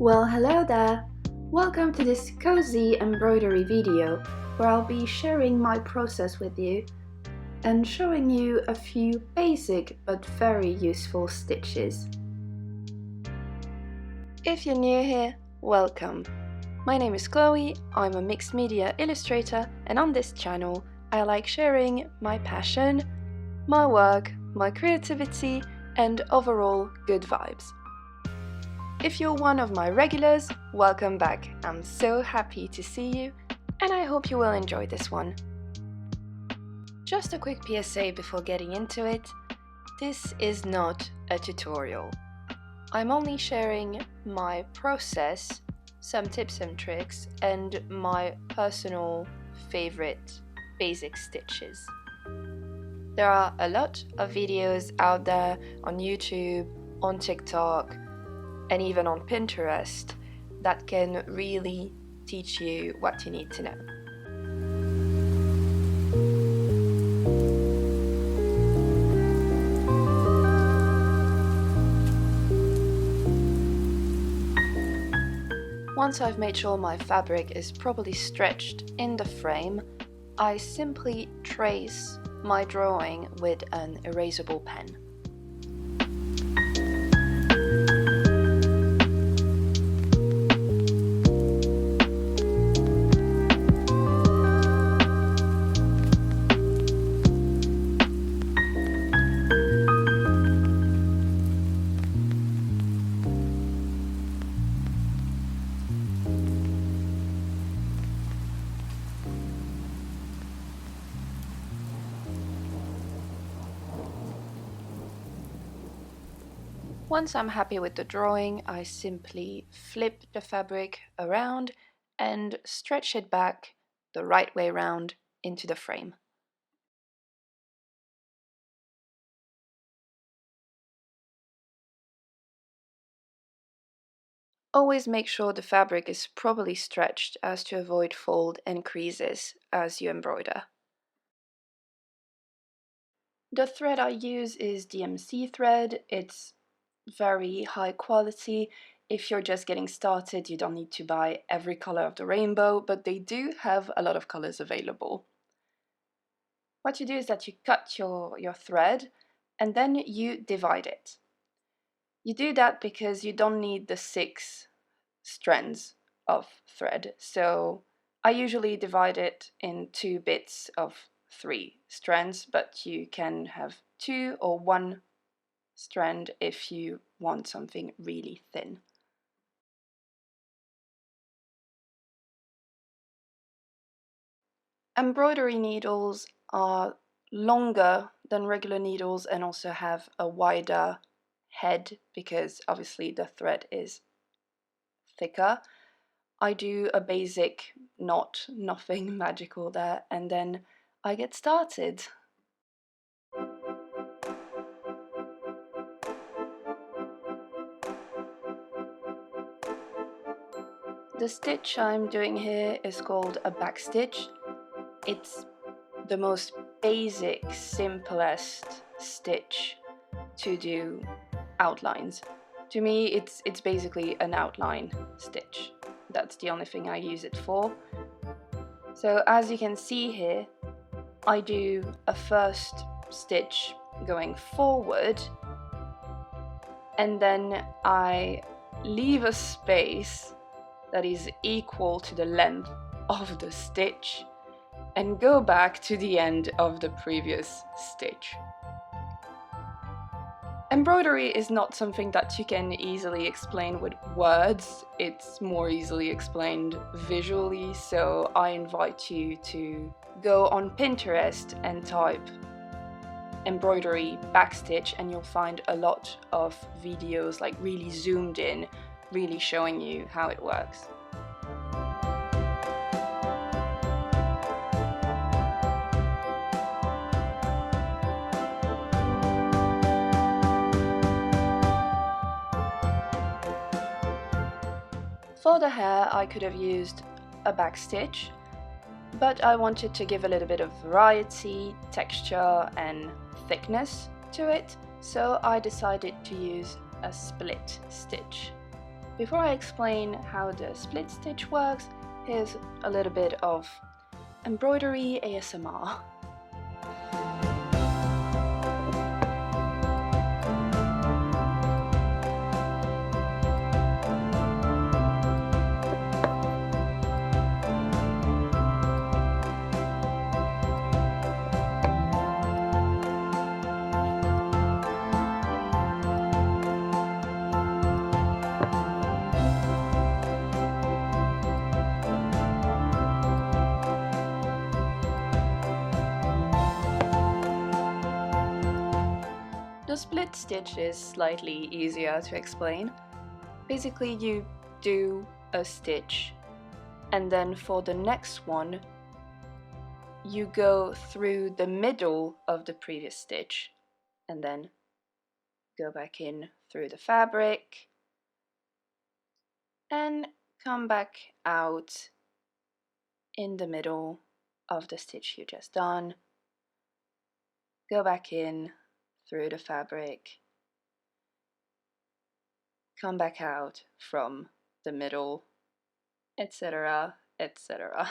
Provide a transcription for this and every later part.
Well, hello there! Welcome to this cozy embroidery video where I'll be sharing my process with you and showing you a few basic but very useful stitches. If you're new here, welcome! My name is Chloe, I'm a mixed media illustrator, and on this channel I like sharing my passion, my work, my creativity, and overall good vibes. If you're one of my regulars, welcome back. I'm so happy to see you, and I hope you will enjoy this one. Just a quick PSA before getting into it. This is not a tutorial. I'm only sharing my process, some tips and tricks, and my personal favorite basic stitches. There are a lot of videos out there on YouTube, on TikTok, and even on Pinterest that can really teach you what you need to know. Once I've made sure my fabric is properly stretched in the frame, I simply trace my drawing with an erasable pen. Once I'm happy with the drawing, I simply flip the fabric around and stretch it back the right way round into the frame. Always make sure the fabric is properly stretched as to avoid fold and creases as you embroider. The thread I use is DMC thread. It's very high quality. If you're just getting started, you don't need to buy every color of the rainbow, but they do have a lot of colors available. What you do is that you cut your thread and then you divide it. You do that because you don't need the 6 strands of thread. So I usually divide it in 2 bits of 3 strands, but you can have 2 or 1 strand if you want something really thin. Embroidery needles are longer than regular needles and also have a wider head because obviously the thread is thicker. I do a basic knot, nothing magical there, and then I get started. The stitch I'm doing here is called a back stitch. It's the most basic, simplest stitch to do outlines. To me, it's basically an outline stitch. That's the only thing I use it for. So as you can see here, I do a first stitch going forward, and then I leave a space that is equal to the length of the stitch and go back to the end of the previous stitch. Embroidery is not something that you can easily explain with words, it's more easily explained visually, so I invite you to go on Pinterest and type embroidery backstitch and you'll find a lot of videos like really zoomed in, really showing you how it works. For the hair, I could have used a back stitch, but I wanted to give a little bit of variety, texture, and thickness to it, so I decided to use a split stitch. Before I explain how the split stitch works, here's a little bit of embroidery ASMR. The split stitch is slightly easier to explain. Basically, you do a stitch, and then for the next one, you go through the middle of the previous stitch, and then go back in through the fabric, and come back out in the middle of the stitch you just done. Go back in through the fabric, come back out from the middle, etc., etc.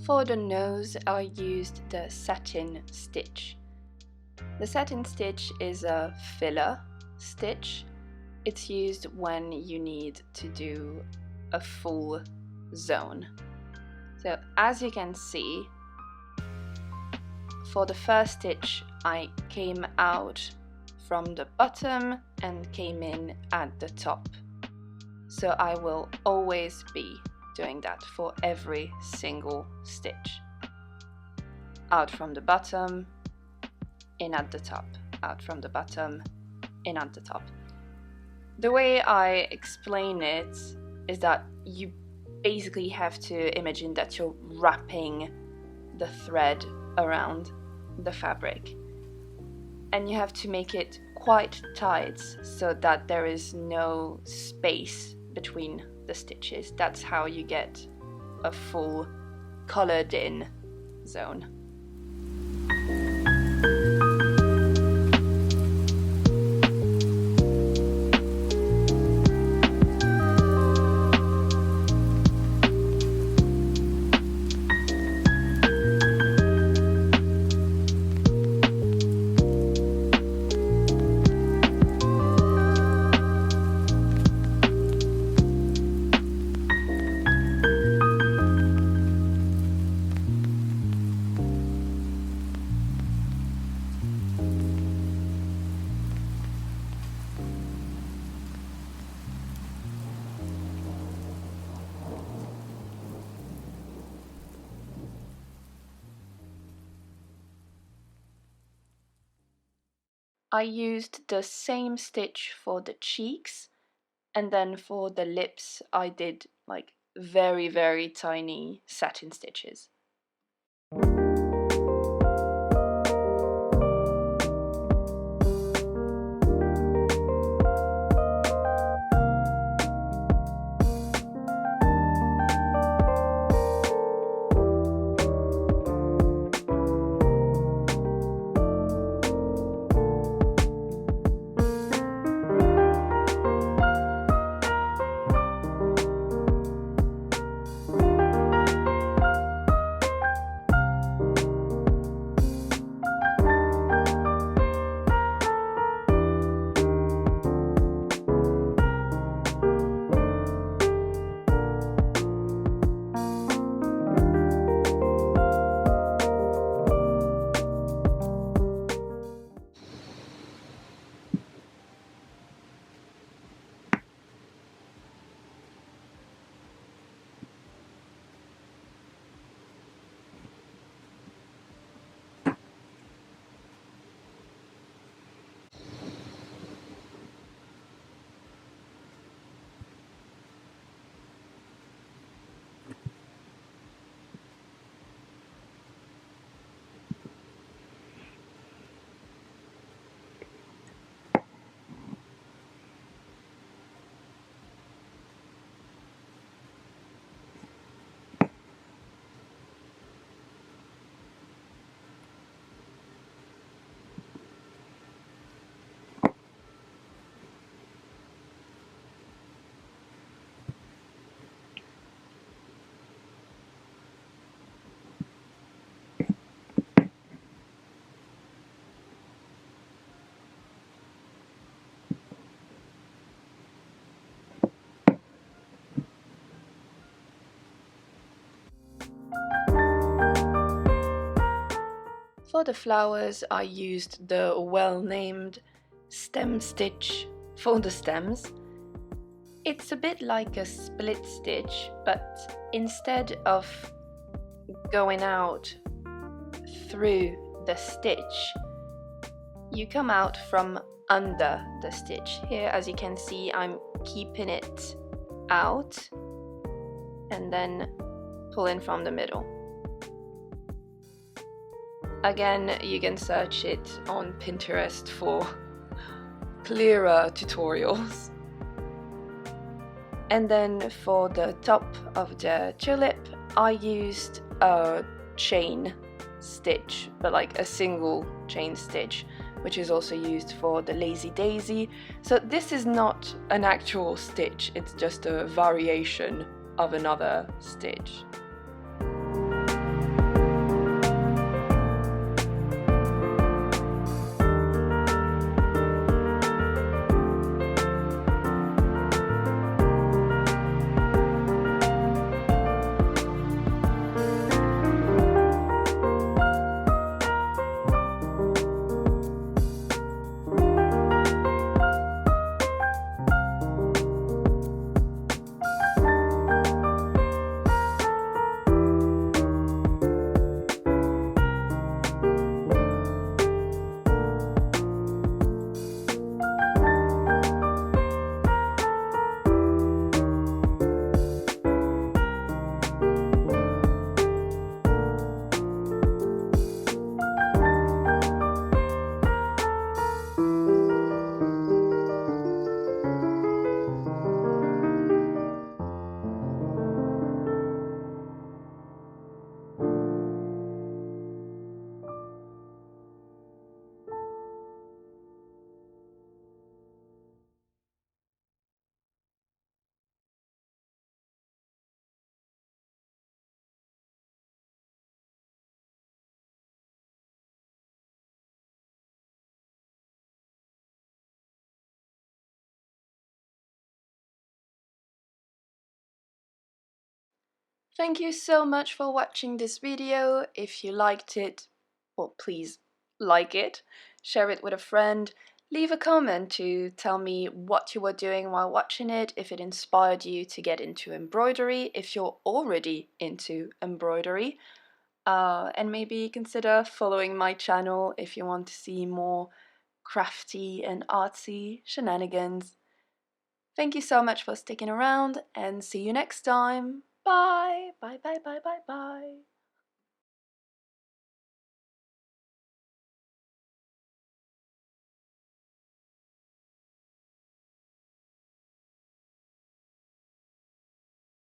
For the nose, I used the satin stitch. The satin stitch is a filler stitch. It's used when you need to do a full zone. So as you can see, for the first stitch, I came out from the bottom and came in at the top. So I will always be doing that for every single stitch. Out from the bottom, in at the top, out from the bottom, in at the top. The way I explain it is that you basically have to imagine that you're wrapping the thread around the fabric, and you have to make it quite tight so that there is no space between the stitches. That's how you get a full colored in zone. I used the same stitch for the cheeks, and then for the lips I did like very, very tiny satin stitches. For the flowers, I used the well-named stem stitch for the stems. It's a bit like a split stitch, but instead of going out through the stitch, you come out from under the stitch. Here, as you can see, I'm keeping it out and then pulling from the middle. Again, you can search it on Pinterest for clearer tutorials. And then for the top of the tulip, I used a chain stitch, but like a single chain stitch, which is also used for the lazy daisy. So this is not an actual stitch, it's just a variation of another stitch. Thank you so much for watching this video. If you liked it, well, please like it, share it with a friend, leave a comment to tell me what you were doing while watching it, if it inspired you to get into embroidery, if you're already into embroidery, and maybe consider following my channel if you want to see more crafty and artsy shenanigans. Thank you so much for sticking around, and see you next time. Bye! Bye, bye, bye, bye, bye.